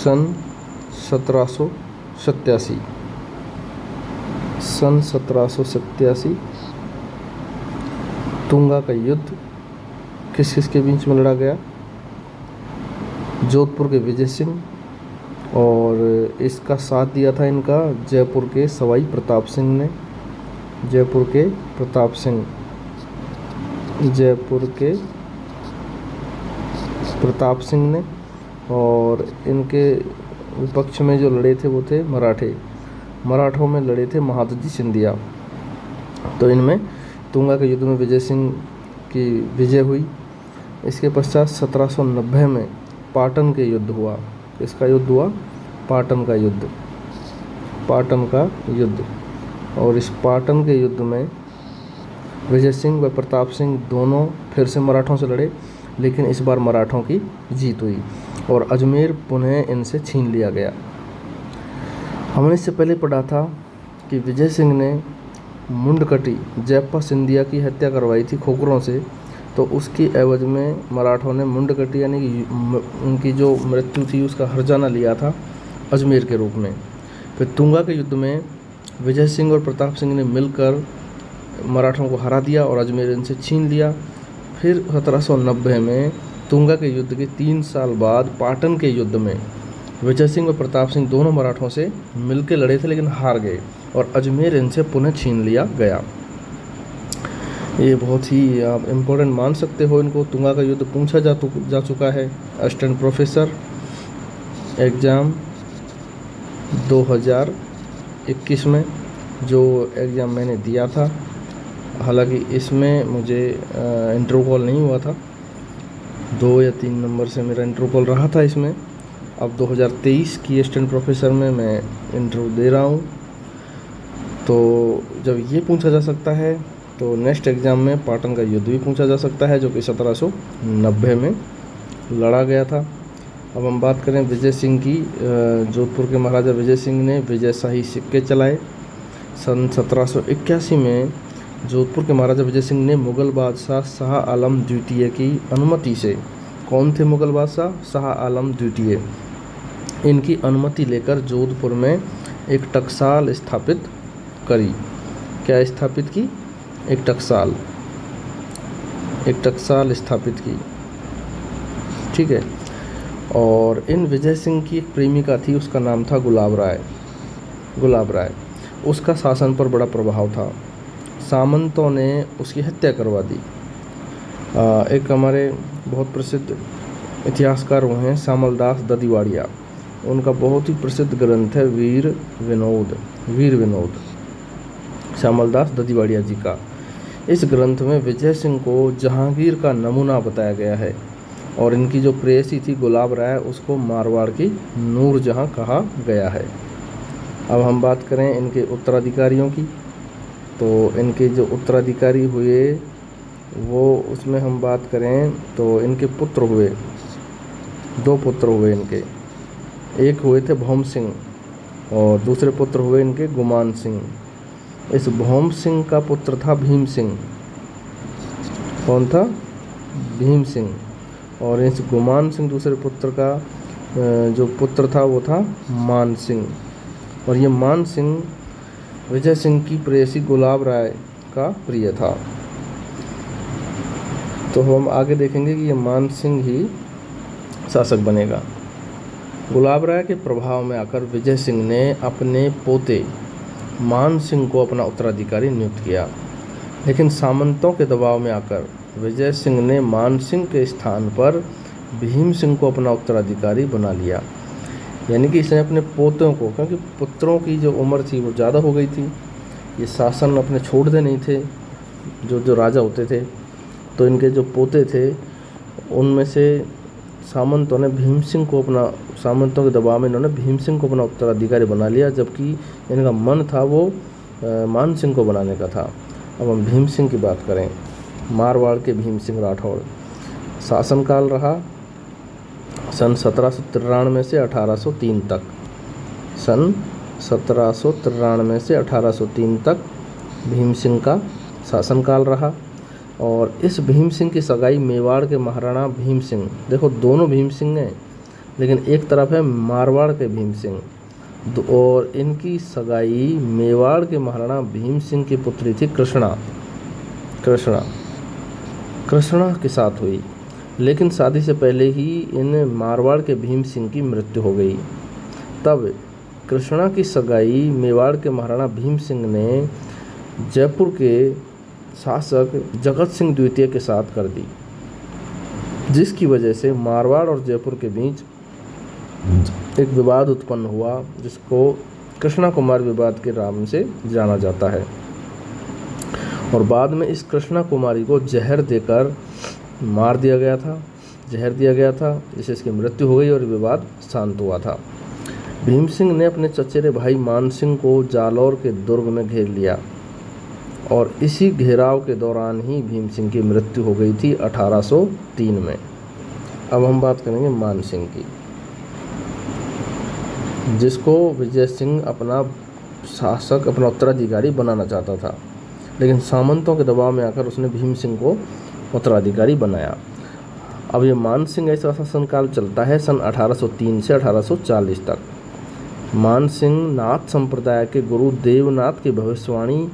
सन 1787 सन 1787 तुंगा का युद्ध किस किस के बीच में लड़ा गया? जोधपुर के विजय सिंह, और इसका साथ दिया था इनका जयपुर के सवाई प्रताप सिंह ने। जयपुर के प्रताप सिंह ने, और इनके विपक्ष में जो लड़े थे वो थे मराठों में लड़े थे महादजी सिंधिया। तो इनमें तुंगा के युद्ध में विजय सिंह की विजय हुई। इसके पश्चात 1790 में पाटन के युद्ध हुआ। इसका युद्ध हुआ पाटन का युद्ध। और इस पाटन के युद्ध में विजय सिंह व प्रताप सिंह दोनों फिर से मराठों से लड़े, लेकिन इस बार मराठों की जीत हुई और अजमेर पुनः इनसे छीन लिया गया। हमने इससे पहले पढ़ा था कि विजय सिंह ने मुंडकटी जयप्पा सिंधिया की हत्या करवाई थी खोखरों से, तो उसकी एवज में मराठों ने मुंडकटी यानी कि उनकी जो मृत्यु थी उसका हर्जाना लिया था अजमेर के रूप में। फिर तुंगा के युद्ध में विजय सिंह और प्रताप सिंह ने मिलकर मराठों को हरा दिया और अजमेर इनसे छीन लिया। फिर 1790 में तुंगा के युद्ध के 3 साल बाद पाटन के युद्ध में विजय सिंह और प्रताप सिंह दोनों मराठों से मिलकर लड़े थे, लेकिन हार गए और अजमेर इनसे पुनः छीन लिया गया। ये बहुत ही आप इम्पोर्टेंट मान सकते हो इनको। तुंगा का युद्ध पूछा जा चुका है असिस्टेंट प्रोफेसर एग्ज़ाम 2021 में, जो एग्ज़ाम मैंने दिया था। हालांकि इसमें मुझे इंटरव्यू कॉल नहीं हुआ था, 2 या 3 नंबर से मेरा इंटरव्यू कॉल रहा था इसमें। अब 2023 की असिस्टेंट प्रोफेसर में मैं इंटरव्यू दे रहा हूँ। तो जब ये पूछा जा सकता है तो नेक्स्ट एग्ज़ाम में पाटन का युद्ध भी पूछा जा सकता है, जो कि 1790 में लड़ा गया था। अब हम बात करें विजय सिंह की। जोधपुर के महाराजा विजय सिंह ने विजयशाही सिक्के चलाए। सन 1781 में जोधपुर के महाराजा विजय सिंह ने मुग़ल बादशाह शाह आलम द्वितीय की अनुमति से, कौन थे मुग़ल बादशाह? शाह आलम द्वितीय। इनकी अनुमति लेकर जोधपुर में एक टकसाल स्थापित करी। क्या स्थापित की? एक टकसाल स्थापित की, ठीक है। और इन विजय सिंह की एक प्रेमिका थी, उसका नाम था गुलाब राय। उसका शासन पर बड़ा प्रभाव था। सामंतों ने उसकी हत्या करवा दी। एक हमारे बहुत प्रसिद्ध इतिहासकार हुए हैं श्यामलदास ददिवाड़िया, उनका बहुत ही प्रसिद्ध ग्रंथ है वीर विनोद श्यामलदास ददिवाड़िया जी का। इस ग्रंथ में विजय सिंह को जहांगीर का नमूना बताया गया है, और इनकी जो प्रेयसी थी गुलाब राय, उसको मारवाड़ की नूरजहां कहा गया है। अब हम बात करें इनके उत्तराधिकारियों की, तो इनके जो उत्तराधिकारी हुए वो, उसमें हम बात करें तो इनके पुत्र हुए, 2 पुत्र हुए इनके। एक हुए थे भौम सिंह और दूसरे पुत्र हुए इनके गुमान सिंह। इस भौम सिंह का पुत्र था भीम सिंह। कौन था? भीम सिंह। और इस गुमान सिंह दूसरे पुत्र का जो पुत्र था वो था मान सिंह। और ये मान सिंह विजय सिंह की प्रेयसी गुलाब राय का प्रिय था। तो हम आगे देखेंगे कि ये मान सिंह ही शासक बनेगा। गुलाब राय के प्रभाव में आकर विजय सिंह ने अपने पोते मान सिंह को अपना उत्तराधिकारी नियुक्त किया, लेकिन सामंतों के दबाव में आकर विजय सिंह ने मान सिंह के स्थान पर भीम सिंह को अपना उत्तराधिकारी बना लिया। यानी कि इसने अपने पोतों को, क्योंकि पुत्रों की जो उम्र थी वो ज़्यादा हो गई थी, ये शासन अपने छोड़ते नहीं थे जो राजा होते थे, तो इनके जो पोते थे उनमें से सामंतों ने भीम सिंह को अपना, सामंतों के दबाव में इन्होंने भीम सिंह को अपना उत्तराधिकारी बना लिया, जबकि इनका मन था वो मान सिंह को बनाने का था। अब हम भीम सिंह की बात करें। मारवाड़ के भीम सिंह राठौड़। शासनकाल रहा सन 1793 से 1803 तक। सन 1793 से 1803 तक भीम सिंह का शासनकाल रहा। और इस भीम सिंह की सगाई मेवाड़ के महाराणा भीम सिंह, देखो दोनों भीम सिंह हैं, लेकिन एक तरफ है मारवाड़ के भीम सिंह, और इनकी सगाई मेवाड़ के महाराणा भीम सिंह की पुत्री थी कृष्णा के साथ हुई। लेकिन शादी से पहले ही इन मारवाड़ के भीम सिंह की मृत्यु हो गई। तब कृष्णा की सगाई मेवाड़ के महाराणा भीम सिंह ने जयपुर के शासक जगत सिंह द्वितीय के साथ कर दी, जिसकी वजह से मारवाड़ और जयपुर के बीच एक विवाद उत्पन्न हुआ, जिसको कृष्णा कुमार विवाद के नाम से जाना जाता है। और बाद में इस कृष्णा कुमारी को जहर देकर मार दिया गया था, जिससे इसकी मृत्यु हो गई और विवाद शांत हुआ था। भीम सिंह ने अपने चचेरे भाई मान सिंह को जालौर के दुर्ग में घेर लिया, और इसी घेराव के दौरान ही भीम सिंह की मृत्यु हो गई थी 1803 में। अब हम बात करेंगे मान सिंह की, जिसको विजय सिंह अपना शासक, अपना उत्तराधिकारी बनाना चाहता था, लेकिन सामंतों के दबाव में आकर उसने भीम सिंह को उत्तराधिकारी बनाया। अब ये मान सिंह ऐसा शासनकाल चलता है सन 1803 से 1840 तक। मान सिंह नाथ संप्रदाय के गुरु देवनाथ की भविष्यवाणी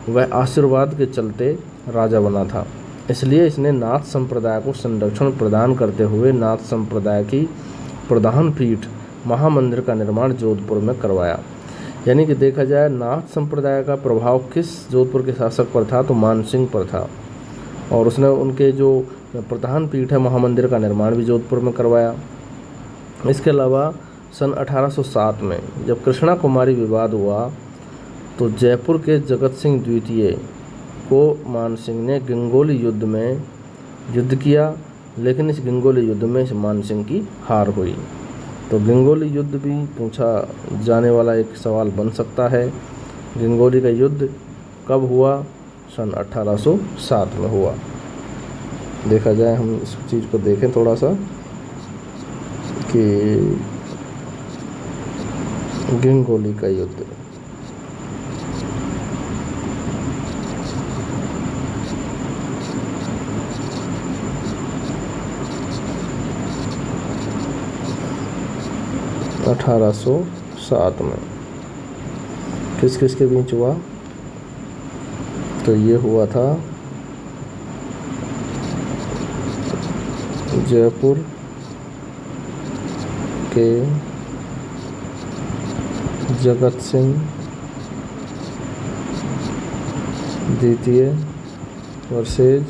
व आशीर्वाद के चलते राजा बना था, इसलिए इसने नाथ संप्रदाय को संरक्षण प्रदान करते हुए नाथ संप्रदाय की प्रधान पीठ महामंदिर का निर्माण जोधपुर में करवाया। यानी कि देखा जाए नाथ संप्रदाय का प्रभाव किस जोधपुर के शासक पर था, तो मान सिंह पर था, और उसने उनके जो प्रधान पीठ है महामंदिर का निर्माण भी जोधपुर में करवाया। इसके अलावा सन 1807 में जब कृष्णा कुमारी विवाद हुआ, तो जयपुर के जगत सिंह द्वितीय को मान सिंह ने गंगोली युद्ध में युद्ध किया, लेकिन इस गंगोली युद्ध में इस मान सिंह की हार हुई। तो गंगोली युद्ध भी पूछा जाने वाला एक सवाल बन सकता है। गंगोली का युद्ध कब हुआ? सन 1807 में हुआ। देखा जाए, हम इस चीज़ को देखें थोड़ा सा कि गंगोली का युद्ध अठारह सौ 7 में किस किस के बीच हुआ? तो ये हुआ था जयपुर के जगत सिंह द्वितीय वर्सेज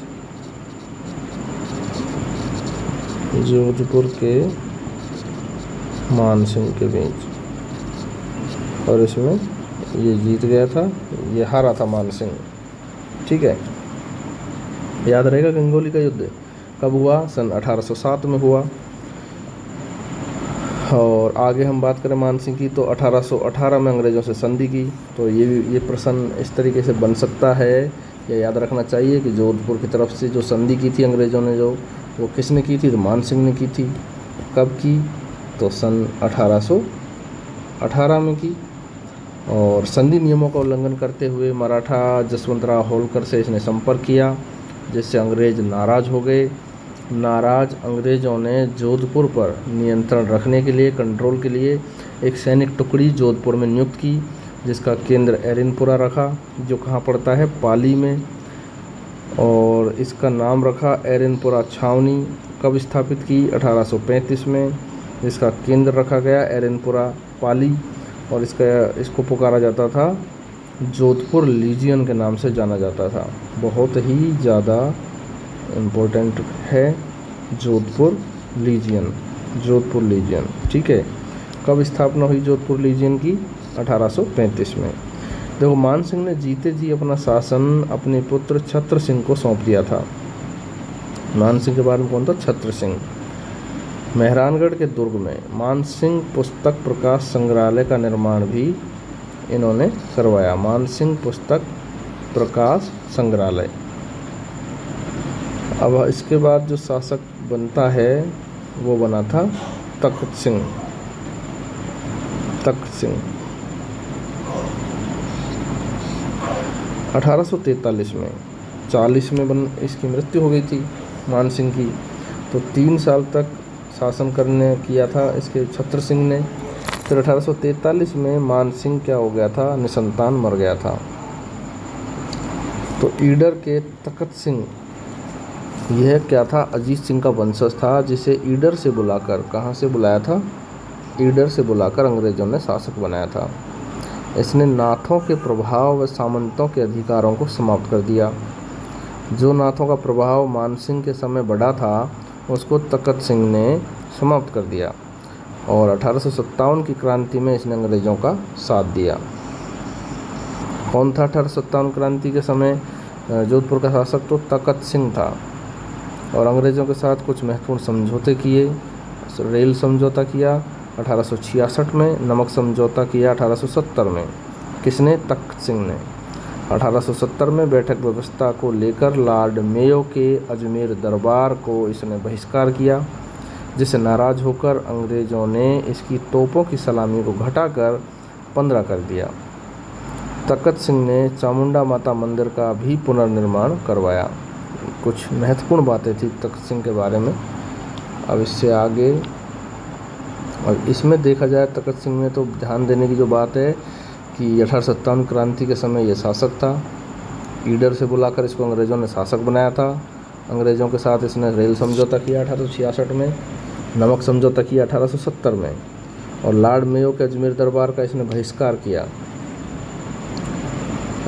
जोधपुर के मान सिंह के बीच, और इसमें ये जीत गया था, ये हारा था मान सिंह। ठीक है, याद रहेगा गंगोली का युद्ध कब हुआ? सन 1807 में हुआ। और आगे हम बात करें मान सिंह की, तो 1818 में अंग्रेज़ों से संधि की। तो ये प्रश्न इस तरीके से बन सकता है, ये याद रखना चाहिए कि जोधपुर की तरफ से जो संधि की थी अंग्रेज़ों ने, जो वो किसने की थी? तो मान सिंह ने की थी। कब की? तो सन 1818 में की। और संधि नियमों का उल्लंघन करते हुए मराठा जसवंतराव होलकर से इसने संपर्क किया, जिससे अंग्रेज़ नाराज़ हो गए। नाराज़ अंग्रेज़ों ने जोधपुर पर नियंत्रण रखने के लिए, कंट्रोल के लिए एक सैनिक टुकड़ी जोधपुर में नियुक्त की, जिसका केंद्र एरनपुरा रखा, जो कहाँ पड़ता है? पाली में। और इसका नाम रखा एरनपुरा छावनी। कब स्थापित की? 1835 में। इसका केंद्र रखा गया एरनपुरा पाली, और इसको पुकारा जाता था जोधपुर लीजियन के नाम से जाना जाता था। बहुत ही ज़्यादा इम्पोर्टेंट है जोधपुर लीजियन। ठीक है। कब स्थापना हुई जोधपुर लीजियन की? 1835 में। देखो, मान सिंह ने जीते जी अपना शासन अपने पुत्र छत्र सिंह को सौंप दिया था। मान सिंह के बाद में कौन था? छत्र सिंह। मेहरानगढ़ के दुर्ग में मान सिंह पुस्तक प्रकाश संग्रहालय का निर्माण भी इन्होंने करवाया। मान सिंह पुस्तक प्रकाश संग्रहालय। अब इसके बाद जो शासक बनता है वो बना था तख्त सिंह। 1843 में 40 में इसकी मृत्यु हो गई थी मान सिंह की। तो 3 साल तक शासन करने किया था इसके छत्र सिंह ने। फिर 1843 में मान सिंह क्या हो गया था, निसंतान मर गया था। तो ईडर के तखत सिंह यह क्या था, अजीत सिंह का वंशज था, जिसे ईडर से बुलाकर, कहाँ से बुलाया था, ईडर से बुलाकर अंग्रेजों ने शासक बनाया था। इसने नाथों के प्रभाव व सामंतों के अधिकारों को समाप्त कर दिया। जो नाथों का प्रभाव मानसिंह के समय बढ़ा था उसको तखत सिंह ने समाप्त कर दिया और 1857 की क्रांति में इसने अंग्रेज़ों का साथ दिया। कौन था 1857 क्रांति के समय जोधपुर का शासक? तो तखत सिंह था और अंग्रेज़ों के साथ कुछ महत्वपूर्ण समझौते किए। रेल समझौता किया 1866 में, नमक समझौता किया 1870 में। किसने? तखत सिंह ने। 1870 में बैठक व्यवस्था को लेकर लॉर्ड मेयो के अजमेर दरबार को इसने बहिष्कार किया, जिससे नाराज होकर अंग्रेज़ों ने इसकी तोपों की सलामी को घटाकर 15 कर दिया। तखत सिंह ने चामुंडा माता मंदिर का भी पुनर्निर्माण करवाया। कुछ महत्वपूर्ण बातें थी तखत सिंह के बारे में। अब इससे आगे और इसमें देखा जाए तखत सिंह में तो ध्यान देने की जो बात है कि 1857 क्रांति के समय ये शासक था। ईडर से बुलाकर इसको अंग्रेज़ों ने शासक बनाया था। अंग्रेज़ों के साथ इसने रेल समझौता किया 1866 में, नमक समझौता किया 1870 में और लॉर्ड मेयो के अजमेर दरबार का इसने बहिष्कार किया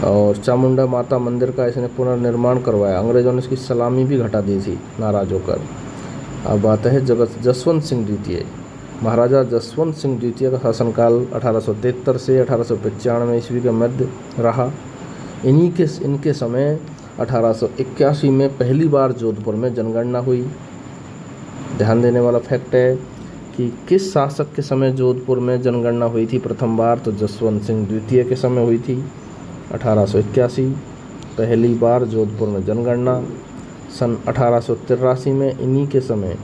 और चामुंडा माता मंदिर का इसने पुनर्निर्माण करवाया। अंग्रेज़ों ने इसकी सलामी भी घटा दी थी नाराज होकर। अब बात है जसवंत सिंह द्वितीय। महाराजा जसवंत सिंह द्वितीय का शासनकाल 1873 से 1895 ईस्वी के मध्य रहा। इनके समय 1881 में पहली बार जोधपुर में जनगणना हुई। ध्यान देने वाला फैक्ट है कि किस शासक के समय जोधपुर में जनगणना हुई थी प्रथम बार? तो जसवंत सिंह द्वितीय के समय हुई थी 1881। पहली बार जोधपुर में जनगणना। सन 1883 में इन्हीं के समय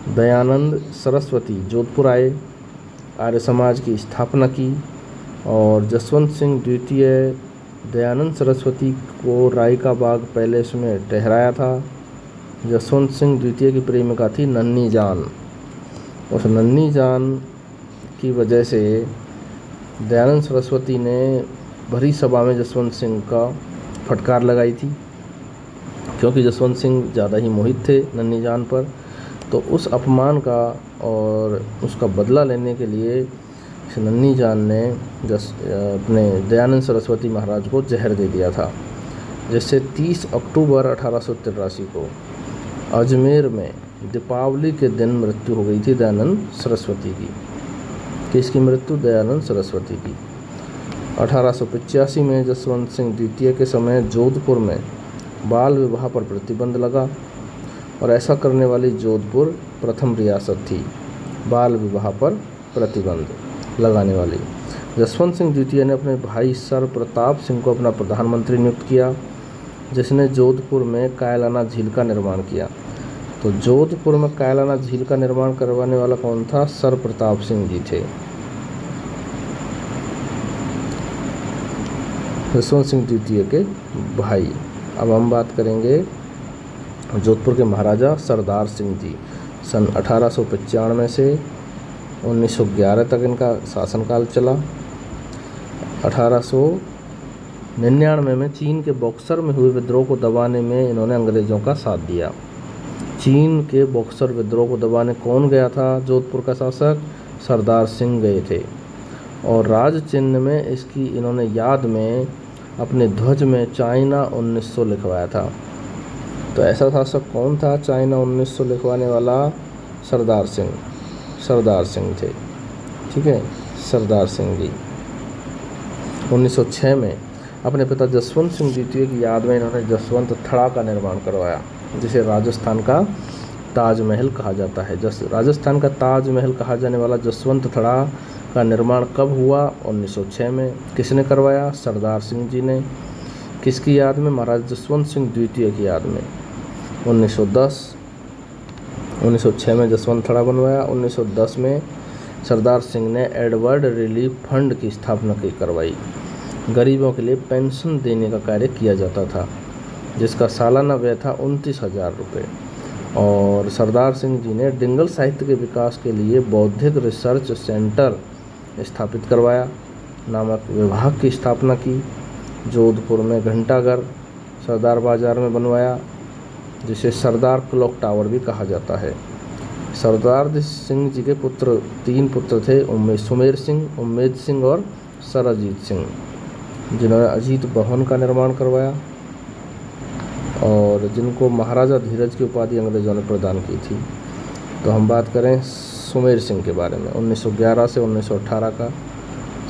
दयानंद सरस्वती जोधपुर आए, आर्य समाज की स्थापना की और जसवंत सिंह द्वितीय दयानंद सरस्वती को राय का बाग पैलेस में ठहराया था। जसवंत सिंह द्वितीय की प्रेमिका थी नन्ही जान। उस नन्ही जान की वजह से दयानंद सरस्वती ने भरी सभा में जसवंत सिंह का फटकार लगाई थी, क्योंकि जसवंत सिंह ज़्यादा ही मोहित थे नन्ही जान पर। तो उस अपमान का और उसका बदला लेने के लिए नन्ही जान ने अपने दयानंद सरस्वती महाराज को जहर दे दिया था, जिससे 30 अक्टूबर 1883 को अजमेर में दीपावली के दिन मृत्यु हो गई थी दयानंद सरस्वती की। किसकी मृत्यु? दयानंद सरस्वती की। 1885 में जसवंत सिंह द्वितीय के समय जोधपुर में बाल विवाह पर प्रतिबंध लगा और ऐसा करने वाली जोधपुर प्रथम रियासत थी बाल विवाह पर प्रतिबंध लगाने वाली। जसवंत सिंह द्वितीय ने अपने भाई सर प्रताप सिंह को अपना प्रधानमंत्री नियुक्त किया, जिसने जोधपुर में कायलाना झील का निर्माण किया। तो जोधपुर में कायलाना झील का निर्माण करवाने वाला कौन था? सर प्रताप सिंह जी थे। जसवंत सिंह द्वितीय के भाई। अब हम बात करेंगे जोधपुर के महाराजा सरदार सिंह जी। सन 1895 से 1911 तक इनका शासनकाल चला। 1899 में चीन के बक्सर में हुए विद्रोह को दबाने में इन्होंने अंग्रेज़ों का साथ दिया। चीन के बक्सर विद्रोह को दबाने कौन गया था? जोधपुर का शासक सरदार सिंह गए थे और राज चिन्ह में इसकी इन्होंने याद में अपने ध्वज में चाइना 1900 लिखवाया था। तो ऐसा शासक कौन था चाइना 1900 लिखवाने वाला? सरदार सिंह थे। ठीक है, सरदार सिंह जी। 1906 में अपने पिता जसवंत सिंह द्वितीय की याद में इन्होंने जसवंत थड़ा का निर्माण करवाया, जिसे राजस्थान का ताजमहल कहा जाता है। राजस्थान का ताजमहल कहा जाने वाला जसवंत थड़ा का निर्माण कब हुआ? 1906 में। किसने करवाया? सरदार सिंह जी ने। किसकी याद में? महाराज जसवंत सिंह द्वितीय की याद में। 1906 में जसवंत थड़ा बनवाया। 1910 में सरदार सिंह ने एडवर्ड रिलीफ फंड की स्थापना करवाई। गरीबों के लिए पेंशन देने का कार्य किया जाता था, जिसका सालाना व्यय था 29,000 रुपये। और सरदार सिंह जी ने डिंगल साहित्य के विकास के लिए बौद्धिक रिसर्च सेंटर स्थापित करवाया, नामक विभाग की स्थापना की। जोधपुर में घंटाघर सरदार बाजार में बनवाया, जिसे सरदार क्लॉक टावर भी कहा जाता है। सरदार सिंह जी के तीन पुत्र थे, सुमेर सिंह, उम्मेद सिंह और सर अजीत सिंह, जिन्होंने अजीत भवन का निर्माण करवाया और जिनको महाराजा धीरज की उपाधि अंग्रेज़ों ने प्रदान की थी। तो हम बात करें सुमेर सिंह के बारे में। 1911 से 1918 का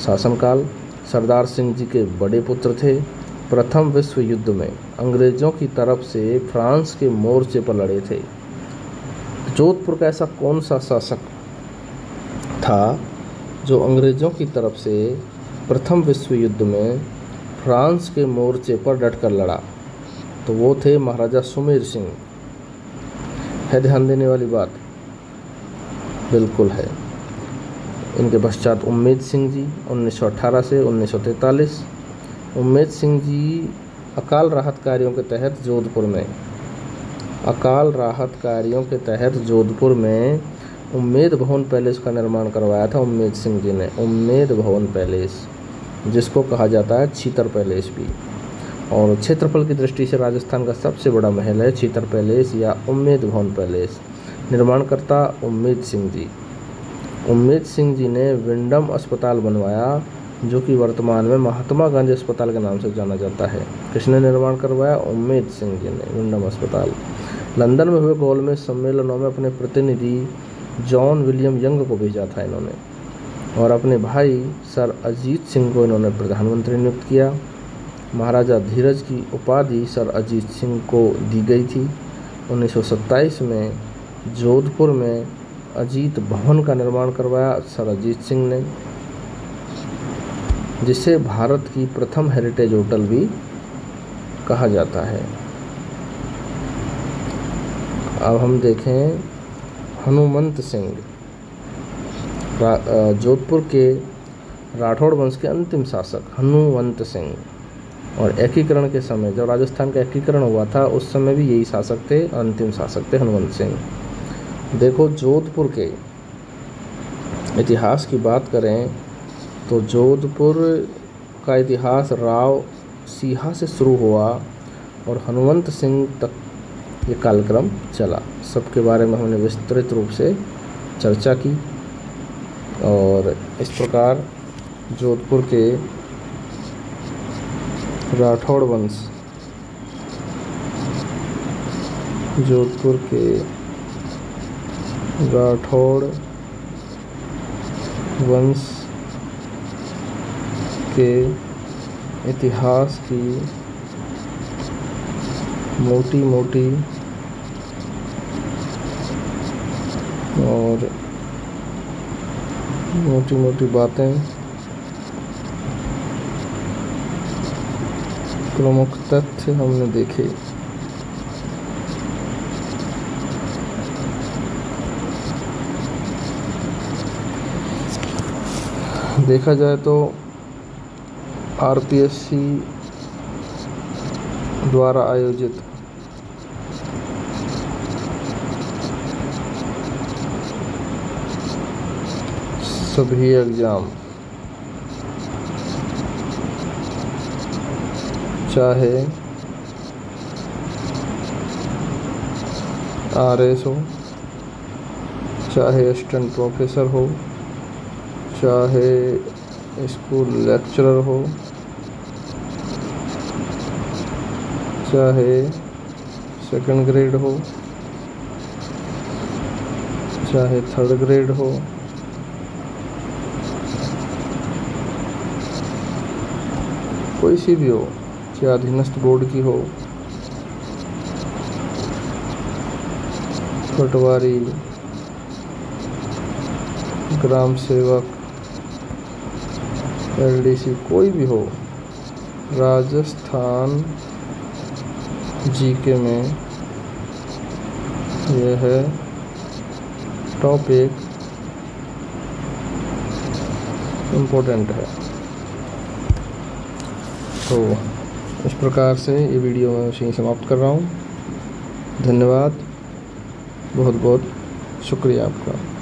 शासनकाल। सरदार सिंह जी के बड़े पुत्र थे। प्रथम विश्व युद्ध में अंग्रेज़ों की तरफ से फ्रांस के मोर्चे पर लड़े थे। जोधपुर का ऐसा कौन सा शासक था जो अंग्रेज़ों की तरफ से प्रथम विश्व युद्ध में फ्रांस के मोर्चे पर डटकर लड़ा? तो वो थे महाराजा सुमेर सिंह। है ध्यान देने वाली बात? बिल्कुल है। इनके पश्चात उम्मेद सिंह जी 1918 से 1943। उम्मेद सिंह जी अकाल राहत कार्यों के तहत जोधपुर में उम्मेद भवन पैलेस का निर्माण करवाया था। उम्मेद सिंह जी ने उम्मेद भवन पैलेस, जिसको कहा जाता है छीतर पैलेस भी, और क्षेत्रफल की दृष्टि से राजस्थान का सबसे बड़ा महल है छीतर पैलेस या उम्मेद भवन पैलेस। निर्माणकर्ता उम्मेद सिंह जी। उम्मेद सिंह जी ने विंडम अस्पताल बनवाया, जो कि वर्तमान में महात्मा गांधी अस्पताल के नाम से जाना जाता है। किसने निर्माण करवाया? उम्मेद सिंह जी ने विंडम अस्पताल। लंदन में हुए गोलमेज सम्मेलनों में अपने प्रतिनिधि जॉन विलियम यंग को भेजा था इन्होंने, और अपने भाई सर अजीत सिंह को इन्होंने प्रधानमंत्री नियुक्त किया। महाराजा धीरज की उपाधि सर अजीत सिंह को दी गई थी। 1927 में जोधपुर में अजीत भवन का निर्माण करवाया सर अजीत सिंह ने, जिसे भारत की प्रथम हेरिटेज होटल भी कहा जाता है। अब हम देखें हनुमंत सिंह, जोधपुर के राठौड़ वंश के अंतिम शासक हनुमंत सिंह। और एकीकरण के समय, जब राजस्थान का एकीकरण हुआ था, उस समय भी यही शासक थे, अंतिम शासक थे हनुमंत सिंह। देखो, जोधपुर के इतिहास की बात करें तो जोधपुर का इतिहास राव सिंहा से शुरू हुआ और हनुमंत सिंह तक ये कालक्रम चला। सबके बारे में हमने विस्तृत रूप से चर्चा की। और इस प्रकार जोधपुर के राठौड़ वंश, जोधपुर के राठौड़ वंश के इतिहास की मोटी मोटी बातें, प्रमुख तथ्य हमने देखे। देखा जाए तो आरपीएससी द्वारा आयोजित सभी एग्ज़ाम, चाहे आरएस हो, चाहे असिस्टेंट प्रोफेसर हो, चाहे स्कूल लेक्चरर हो, चाहे सेकंड ग्रेड हो, चाहे थर्ड ग्रेड हो, कोई सी भी हो, चाहे अधीनस्थ बोर्ड की हो, पटवारी, ग्राम सेवक, एलडीसी, कोई भी हो, राजस्थान जीके में यह है टॉपिक इम्पोर्टेंट है। तो इस प्रकार से ये वीडियो मैं उसी समाप्त कर रहा हूँ। धन्यवाद। बहुत बहुत शुक्रिया आपका।